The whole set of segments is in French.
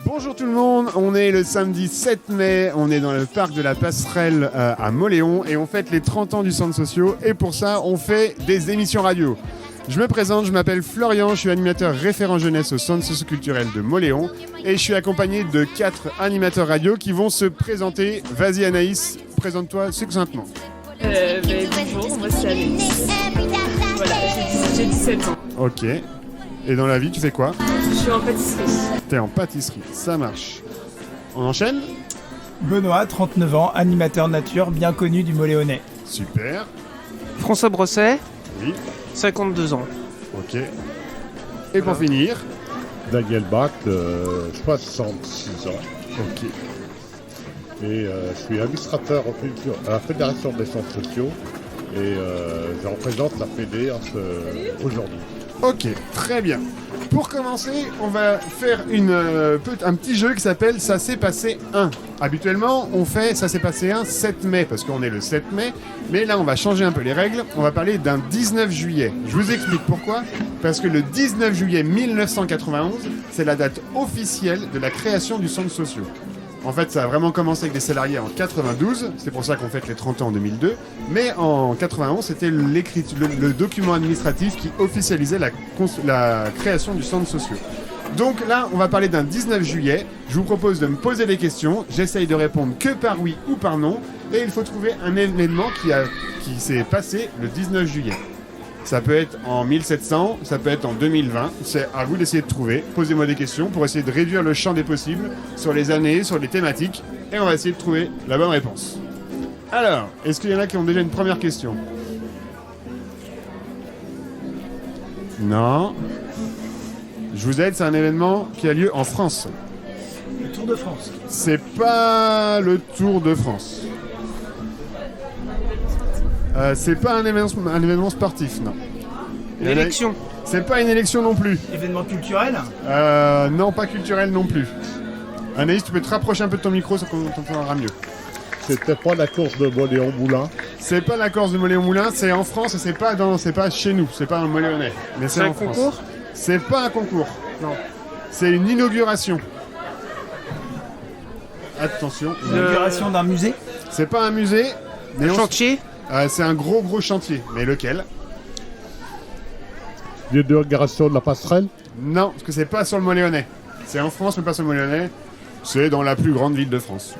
Bonjour tout le monde, on est le samedi 7 mai, on est dans le parc de la Passerelle à Mauléon et on fête les 30 ans du centre sociaux et pour ça on fait des émissions radio. Je me présente, je m'appelle Florian, je suis animateur référent jeunesse au centre socio-culturel de Mauléon et je suis accompagné de 4 animateurs radio qui vont se présenter. Vas-y Anaïs, présente-toi succinctement. Bonjour, moi c'est Anaïs. Voilà, j'ai 17 ans. Ok. Et dans la vie, tu fais quoi? Je suis en pâtisserie. T'es en pâtisserie, ça marche. On enchaîne? Benoît, 39 ans, animateur nature bien connu du Moléonais. Super. François Brosset, Oui. 52 ans. Ok. Et pour finir? Daniel Bach, 66 ans. Ok. Et je suis administrateur à la Fédération des centres sociaux et je représente la Fédé aujourd'hui. Ok, très bien. Pour commencer, on va faire un petit jeu qui s'appelle Ça s'est passé 1. Habituellement, on fait Ça s'est passé 1 7 mai, parce qu'on est le 7 mai. Mais là, on va changer un peu les règles. On va parler d'un 19 juillet. Je vous explique pourquoi. Parce que le 19 juillet 1991, c'est la date officielle de la création du centre social. En fait, ça a vraiment commencé avec des salariés en 92, c'est pour ça qu'on fête les 30 ans en 2002, mais en 91, c'était le document administratif qui officialisait la création du centre social. Donc là, on va parler d'un 19 juillet, je vous propose de me poser des questions, j'essaye de répondre que par oui ou par non, et il faut trouver un événement qui s'est passé le 19 juillet. Ça peut être en 1700, ça peut être en 2020. C'est à vous d'essayer de trouver. Posez-moi des questions pour essayer de réduire le champ des possibles sur les années, sur les thématiques. Et on va essayer de trouver la bonne réponse. Alors, est-ce qu'il y en a qui ont déjà une première question? Non. Je vous aide, c'est un événement qui a lieu en France. Le Tour de France. C'est pas le Tour de France. C'est pas un événement sportif, non. Une élection. C'est pas une élection non plus. Événement culturel. Non, pas culturel non plus. Anaïs, tu peux te rapprocher un peu de ton micro, ça t'entendra mieux. C'était pas la course de Mauléon-Moulin. C'est pas la course de Mauléon-Moulin, c'est en France et c'est pas chez nous, c'est pas un Mauléonais. Mais C'est un en France. concours? C'est pas un concours. Non. C'est une inauguration. Attention. L'inauguration d'un musée. C'est pas un musée, mais Chantier? c'est un gros chantier. Mais lequel? L'inauguration de la passerelle. Non, parce que c'est pas sur le Mauléonais. C'est en France, mais pas sur le Mauléonais. C'est dans la plus grande ville de France.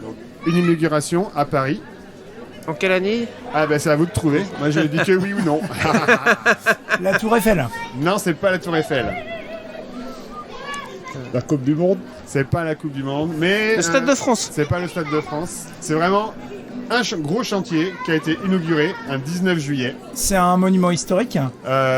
Donc, une inauguration à Paris. En quelle année? Ah ben c'est à vous de trouver. Moi je dis que oui ou non. La Tour Eiffel. Non, c'est pas la Tour Eiffel. La Coupe du Monde. C'est pas la Coupe du Monde, mais... Le Stade de France. C'est pas le Stade de France. C'est vraiment un gros chantier qui a été inauguré un 19 juillet. C'est un monument historique.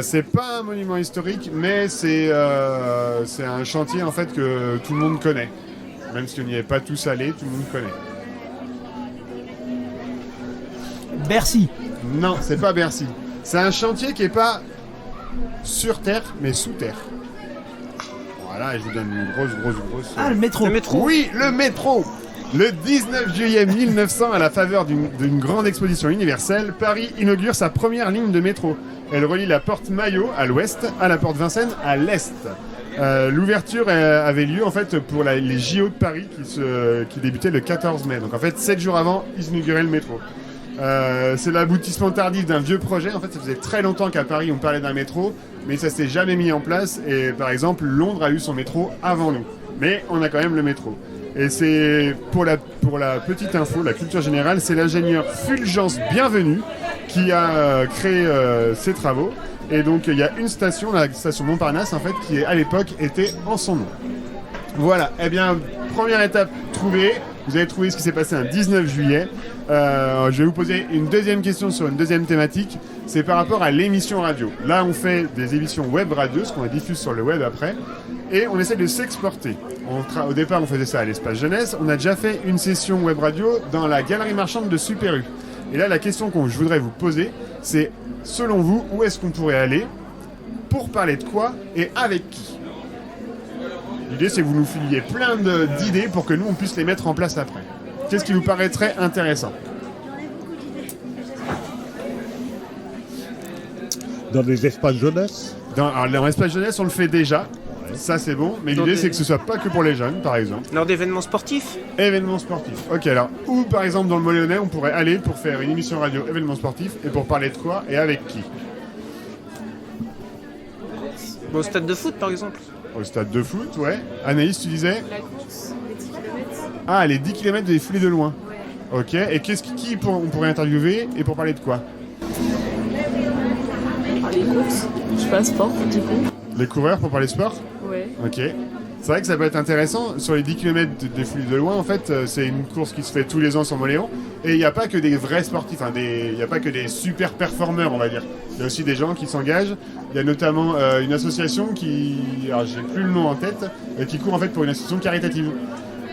C'est pas un monument historique, mais c'est un chantier en fait que tout le monde connaît. Même si on n'y est pas tous allés, tout le monde connaît. Bercy. Non, c'est pas Bercy. C'est un chantier qui est pas sur terre, mais sous terre. Voilà, et je vous donne une grosse... Ah, le métro. Le métro. Oui, le métro. Le 19 juillet 1900, à la faveur d'une grande exposition universelle, Paris inaugure sa première ligne de métro. Elle relie la porte Maillot à l'ouest à la porte Vincennes à l'est. L'ouverture avait lieu en fait pour les JO de Paris qui débutaient le 14 mai. Donc en fait, 7 jours avant, ils inauguraient le métro. C'est l'aboutissement tardif d'un vieux projet. En fait, ça faisait très longtemps qu'à Paris, on parlait d'un métro, mais ça s'est jamais mis en place. Et par exemple, Londres a eu son métro avant nous. Mais on a quand même le métro. Et c'est pour la petite info, la culture générale, c'est l'ingénieur Fulgence Bienvenue qui a créé ces travaux. Et donc il y a une station, la station Montparnasse en fait, qui à l'époque était en son nom. Voilà, eh bien, première étape trouvée. Vous avez trouvé ce qui s'est passé un 19 juillet. Je vais vous poser une deuxième question sur une deuxième thématique. C'est par rapport à l'émission radio. Là, on fait des émissions web radio, ce qu'on diffuse sur le web après. Et on essaie de s'exporter. Au départ, on faisait ça à l'Espace Jeunesse. On a déjà fait une session web radio dans la galerie marchande de Super U. Et là, la question que je voudrais vous poser, c'est, selon vous, où est-ce qu'on pourrait aller? Pour parler de quoi et avec qui? L'idée, c'est que vous nous filiez plein d'idées pour que nous, on puisse les mettre en place après. Qu'est-ce qui vous paraîtrait intéressant? Dans les espaces jeunesse. Alors, dans l'espace jeunesse, on le fait déjà. Ça c'est bon, mais Dans l'idée des- c'est que ce soit pas que pour les jeunes, par exemple. Lors d'événements sportifs. Événements sportifs. Ok, alors, où par exemple dans le Moléonnais on pourrait aller pour faire une émission radio événements sportifs et pour parler de quoi et avec qui? Au stade de foot, par exemple. Au stade de foot, ouais. Anaïs, tu disais? La course, les 10 km. Ah, les 10 km des foulées de loin. Ok, et on pourrait interviewer et pour parler de quoi? Les courses, je sais pas, sport du coup. Les coureurs pour parler sport? Ouais. Ok. C'est vrai que ça peut être intéressant. Sur les 10 km des foulées de loin, en fait, c'est une course qui se fait tous les ans sur Moléon. Et il n'y a pas que des vrais sportifs, il n'y a pas que des super performeurs, on va dire. Il y a aussi des gens qui s'engagent. Il y a notamment une association qui, alors j'ai plus le nom en tête, qui court en fait pour une association caritative.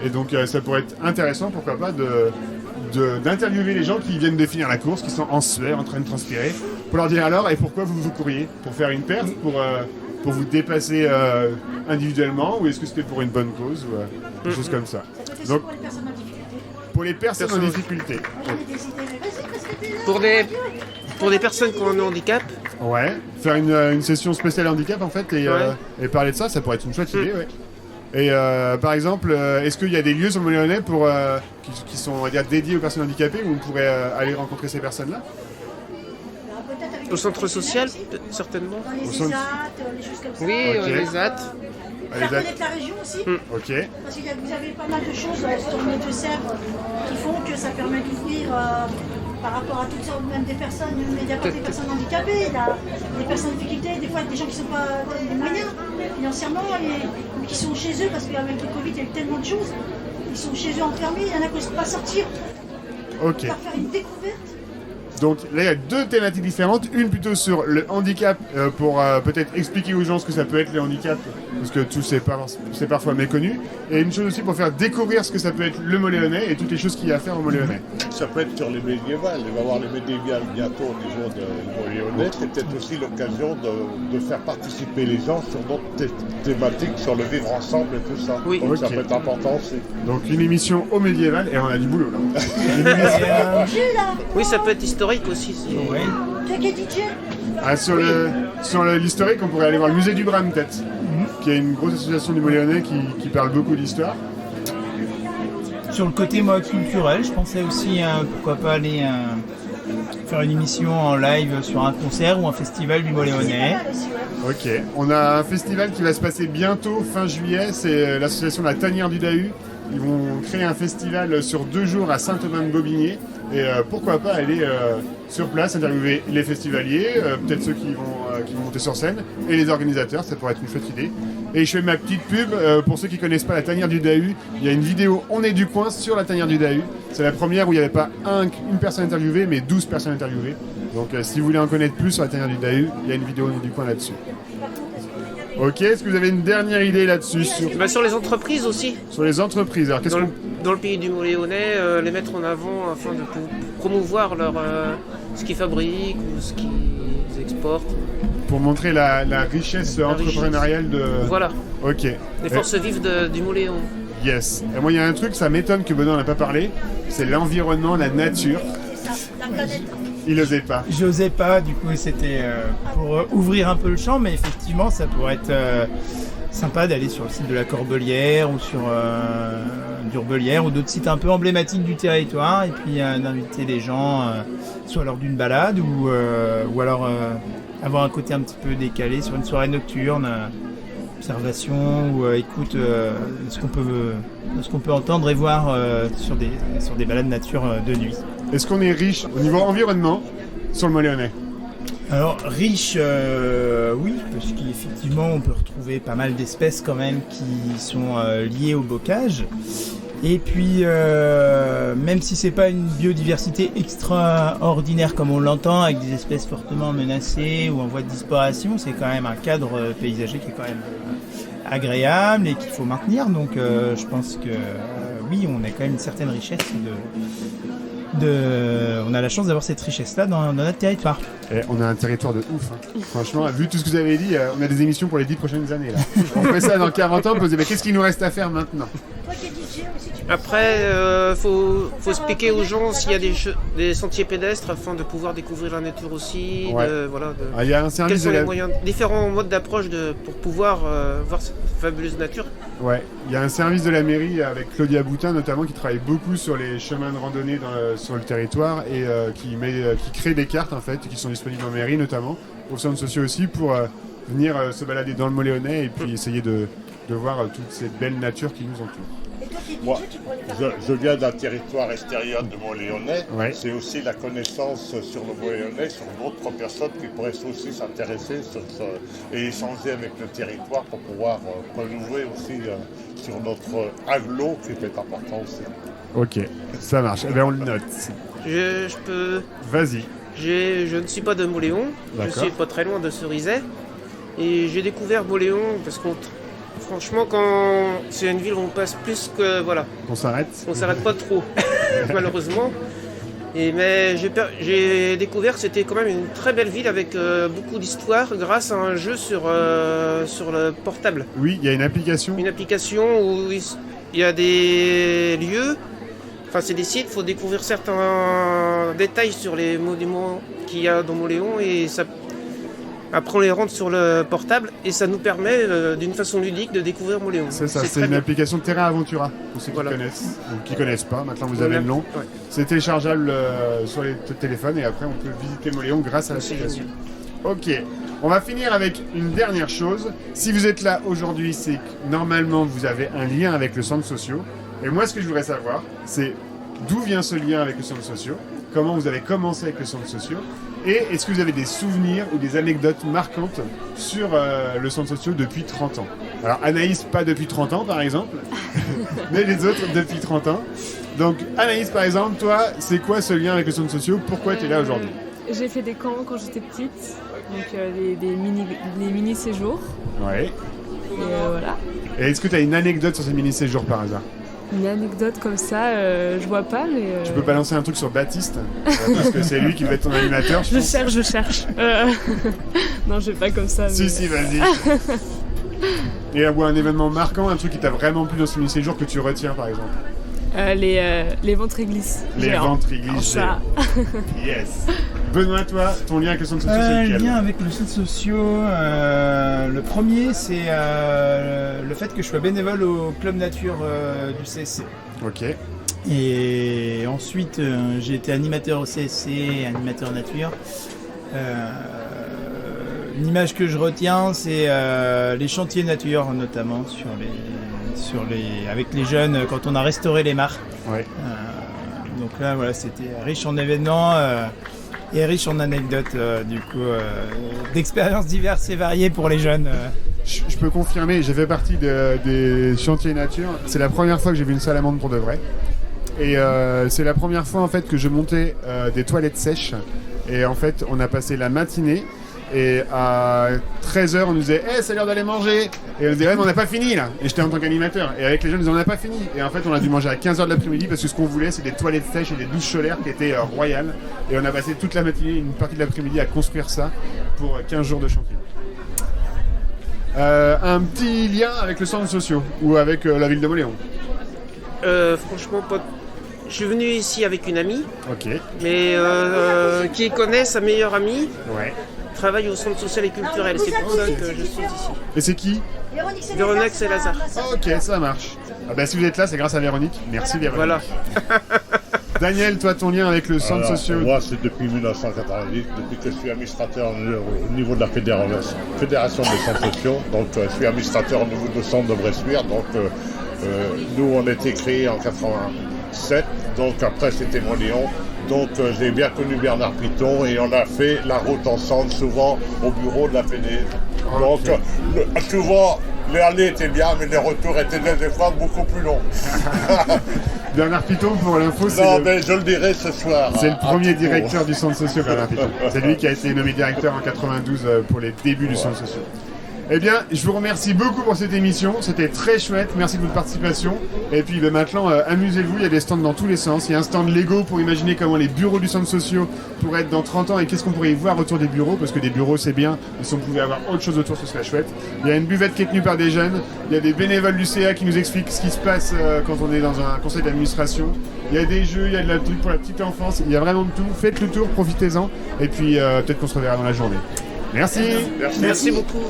Et donc ça pourrait être intéressant, pourquoi pas, d'interviewer les gens qui viennent de finir la course, qui sont en sueur, en train de transpirer, pour leur dire alors, et pourquoi vous couriez? Pour faire une perf, pour vous dépasser individuellement, ou est-ce que c'était pour une bonne cause, ou des choses comme ça. Donc, pour les personnes en difficulté. Pour des personnes qui ont un handicap. Ouais, faire une session spéciale handicap en fait, et parler de ça, ça pourrait être une chouette idée, ouais. Et par exemple, est-ce qu'il y a des lieux sur le Moléonnais qui sont, on va dire, dédiés aux personnes handicapées où on pourrait aller rencontrer ces personnes-là? Au centre social, certainement. Dans les Au centre- ESAT, les choses comme ça. Oui, Ok. les AT. Faire connaître la région aussi. Ok, Parce que vous avez pas mal de choses sur le Deux-Sèvres qui font que ça permet d'ouvrir par rapport à toutes sortes, même des personnes, mais il y a pas que des personnes handicapées, il y a des personnes en difficulté, des fois des gens qui ne sont pas des moyens financièrement, ou qui sont chez eux parce qu'avec le Covid il y a eu tellement de choses. Ils sont chez eux enfermés, il y en a qui n'osent pas sortir. ok. Faire une découverte. Donc là, il y a deux thématiques différentes. Une plutôt sur le handicap, pour peut-être expliquer aux gens ce que ça peut être le handicap, parce que tout c'est parfois méconnu. Et une chose aussi pour faire découvrir ce que ça peut être le Moléonnais et toutes les choses qu'il y a à faire au Moléonnais. Ça peut être sur les médiévales. Il va y avoir les médiévales bientôt au niveau de Moléonnais. C'est peut-être aussi l'occasion de faire participer les gens sur d'autres thématiques, sur le vivre ensemble et tout ça. Oui. Donc ça Ok. peut être important aussi. Donc une émission au médiéval, et on a du boulot là. J'ai là. Oui, ça peut être historique aussi. Ouais. Qui est DJ. Ah, sur l'historique, on pourrait aller voir le musée du Bram peut-être, qui est une grosse association du Moléonnais qui parle beaucoup d'histoire. Sur le côté moi culturel, je pensais aussi pourquoi pas aller faire une émission en live sur un concert ou un festival du Moléonnais. Ok, on a un festival qui va se passer bientôt, fin juillet, c'est l'association La Tanière du Dahu. Ils vont créer un festival sur 2 jours à Saint-Thomas-de-Bobigné. Et pourquoi pas aller sur place, interviewer les festivaliers, peut-être ceux qui vont monter sur scène, et les organisateurs, ça pourrait être une chouette idée. Et je fais ma petite pub, pour ceux qui connaissent pas La Tanière du Dahu, il y a une vidéo On est du coin sur La Tanière du Dahu. C'est la première où il n'y avait pas une personne interviewée, mais 12 personnes interviewées. Donc si vous voulez en connaître plus sur La Tanière du Dahu, il y a une vidéo On est du coin là-dessus. Ok, est-ce que vous avez une dernière idée là-dessus Sur les entreprises aussi. sur les entreprises? Alors, Dans le pays du Moléonnais, les mettre en avant afin de promouvoir ce qu'ils fabriquent ou ce qu'ils exportent. pour montrer la richesse entrepreneuriale de... Voilà, Ok. les forces vives du Moléon. Yes. Et moi, il y a un truc, ça m'étonne que Benoît n'a pas parlé, c'est l'environnement, la nature. La planète. Il n'osait pas. J'osais pas, du coup c'était pour ouvrir un peu le champ, mais effectivement ça pourrait être sympa d'aller sur le site de la Corbelière ou sur d'Urbelière ou d'autres sites un peu emblématiques du territoire et puis d'inviter les gens soit lors d'une balade ou alors avoir un côté un petit peu décalé sur une soirée nocturne, observation ou écoute de ce qu'on peut entendre et voir sur des balades nature de nuit. Est-ce qu'on est riche au niveau environnement sur le Moléonnais? Alors riche, oui, parce qu'effectivement on peut retrouver pas mal d'espèces quand même qui sont liées au bocage. Et puis même si c'est pas une biodiversité extraordinaire comme on l'entend, avec des espèces fortement menacées ou en voie de disparition, c'est quand même un cadre paysager qui est quand même agréable et qu'il faut maintenir. Donc je pense que oui, on a quand même une certaine richesse on a la chance d'avoir cette richesse-là dans notre territoire. Et on a un territoire de ouf. Hein. Franchement, vu tout ce que vous avez dit, on a des émissions pour les 10 prochaines années. Là. On fait ça dans 40 ans, on peut se dire, mais qu'est-ce qu'il nous reste à faire maintenant? Toi qui es budget aussi, tu peux Après, faut expliquer aux gens s'il y a des sentiers pédestres afin de pouvoir découvrir la nature aussi. Ouais. Ah, il y a un Quels service sont de les la... moyens, différents modes d'approche pour pouvoir voir cette fabuleuse nature. Ouais, il y a un service de la mairie avec Claudia Boutin notamment qui travaille beaucoup sur les chemins de randonnée sur le territoire et qui crée des cartes en fait qui sont disponibles en mairie notamment, aux centres sociaux aussi pour venir se balader dans le Mont-Léonnais et puis essayer de voir toute cette belle nature qui nous entoure. Et toi qui es Moi, DJ, tu pourrais les faire. je viens d'un territoire extérieur de Mont-Léonnais. Ouais. C'est aussi la connaissance sur le Mont-Léonnais, sur d'autres personnes qui pourraient aussi s'intéresser et échanger avec le territoire pour pouvoir renouveler aussi sur notre aglo qui est important aussi. Ok, ça marche. Eh bien, on le note. Je peux. Vas-y. Je ne suis pas de Mauléon, je D'accord. suis pas très loin de Cerizay. Et j'ai découvert Mauléon parce qu'on. Franchement, quand c'est une ville où on passe plus que. Voilà, On s'arrête. on s'arrête pas trop, malheureusement. Mais j'ai découvert que c'était quand même une très belle ville avec beaucoup d'histoire grâce à un jeu sur le portable. Oui, il y a une application. Une application où il y a des lieux, enfin c'est des sites, il faut découvrir certains détails sur les monuments qu'il y a dans Mauléon et ça, après on les rentre sur le portable et ça nous permet d'une façon ludique de découvrir Mauléon. C'est ça, c'est très une bien. application Terra Aventura, pour ceux qui Voilà. connaissent, ou qui connaissent pas, maintenant vous Ouais, avez le nom. ouais. C'est téléchargeable sur les téléphones et après on peut visiter Mauléon grâce à C'est l'application. génial. Ok, on va finir avec une dernière chose. Si vous êtes là aujourd'hui, c'est que normalement vous avez un lien avec le centre social. Et moi ce que je voudrais savoir, c'est d'où vient ce lien avec le centre social, comment vous avez commencé avec le centre social, et est-ce que vous avez des souvenirs ou des anecdotes marquantes sur le centre social depuis 30 ans. Alors Anaïs, pas depuis 30 ans par exemple, mais les autres depuis 30 ans. Donc Anaïs par exemple, toi, c'est quoi ce lien avec le centre social? Pourquoi tu es là aujourd'hui? J'ai fait des camps quand j'étais petite, donc des mini-séjours. Ouais. Et voilà. Et est-ce que tu as une anecdote sur ces mini-séjours par hasard? Une anecdote comme ça, je vois pas, mais. Tu peux balancer un truc sur Baptiste parce que c'est lui qui va être ton animateur. Je cherche. Non, je vais pas comme ça. Mais... Si, vas-y. Et un événement marquant, un truc qui t'a vraiment plu dans ce mini-séjour que tu retiens par exemple? Les ventres-glisses. Les ventre-glisses. Ça. Yes. Benoît, toi, ton lien avec le centre social, c'est Le lequel? lien avec le centre social, le premier, c'est le fait que je sois bénévole au club nature du CSC. Ok. Et ensuite, j'ai été animateur au CSC, animateur nature. Une image que je retiens, c'est les chantiers nature, notamment avec les jeunes, quand on a restauré les mares. Ouais. Donc là, voilà, c'était riche en événements et riche en anecdotes, d'expériences diverses et variées pour les jeunes. Je peux confirmer, j'ai fait partie des chantiers nature. C'est la première fois que j'ai vu une salamandre pour de vrai. Et c'est la première fois en fait que je montais des toilettes sèches. Et en fait, on a passé la matinée. Et à 13h, on nous disait « c'est l'heure d'aller manger !» Et on disait « ouais, mais on n'a pas fini là !» Et j'étais en tant qu'animateur. Et avec les jeunes, on n'a pas fini. Et en fait, on a dû manger à 15h de l'après-midi parce que ce qu'on voulait, c'est des toilettes sèches et des douches solaires qui étaient royales. Et on a passé toute la matinée, une partie de l'après-midi à construire ça pour 15 jours de chantier. Un petit lien avec le centre social ou avec la ville de Mauléon? Franchement, pas. Je suis venu ici avec une amie, Ok. mais qui connaît sa meilleure amie, Ouais. travaille au centre social et culturel. C'est pour ça que je suis ici. Et c'est qui? Véronique, c'est Lazare. Ok, ça marche. Ah bah, si vous êtes là, c'est grâce à Véronique. Merci Véronique. Voilà. Daniel, toi, ton lien avec le centre Alors, social? moi, c'est depuis 1990, depuis que je suis administrateur au niveau de la fédération des centres sociaux. Donc, je suis administrateur au niveau du centre de Bressuire. Donc, nous, on a été créés en 87. Donc, après, c'était Mauléon. Donc, j'ai bien connu Bernard Piton et on a fait la route ensemble, souvent au bureau de la Fédé. Donc, souvent, les allées étaient bien, mais les retours étaient des fois beaucoup plus longs. Bernard Piton, pour l'info, Non, mais je le dirai ce soir. c'est le premier Thibault. directeur du centre social, Bernard Piton. C'est lui qui a été nommé directeur en 92 pour les débuts du centre social. Eh bien, je vous remercie beaucoup pour cette émission. C'était très chouette. Merci de votre participation. Et puis maintenant, amusez-vous. Il y a des stands dans tous les sens. Il y a un stand Lego pour imaginer comment les bureaux du centre sociaux pourraient être dans 30 ans et qu'est-ce qu'on pourrait y voir autour des bureaux. Parce que des bureaux, c'est bien. Mais si on pouvait avoir autre chose autour, ce serait chouette. Il y a une buvette qui est tenue par des jeunes. Il y a des bénévoles du CA qui nous expliquent ce qui se passe quand on est dans un conseil d'administration. Il y a des jeux, il y a de la truc pour la petite enfance. Il y a vraiment de tout. Faites le tour, profitez-en. Et puis peut-être qu'on se reverra dans la journée. Merci. Merci beaucoup.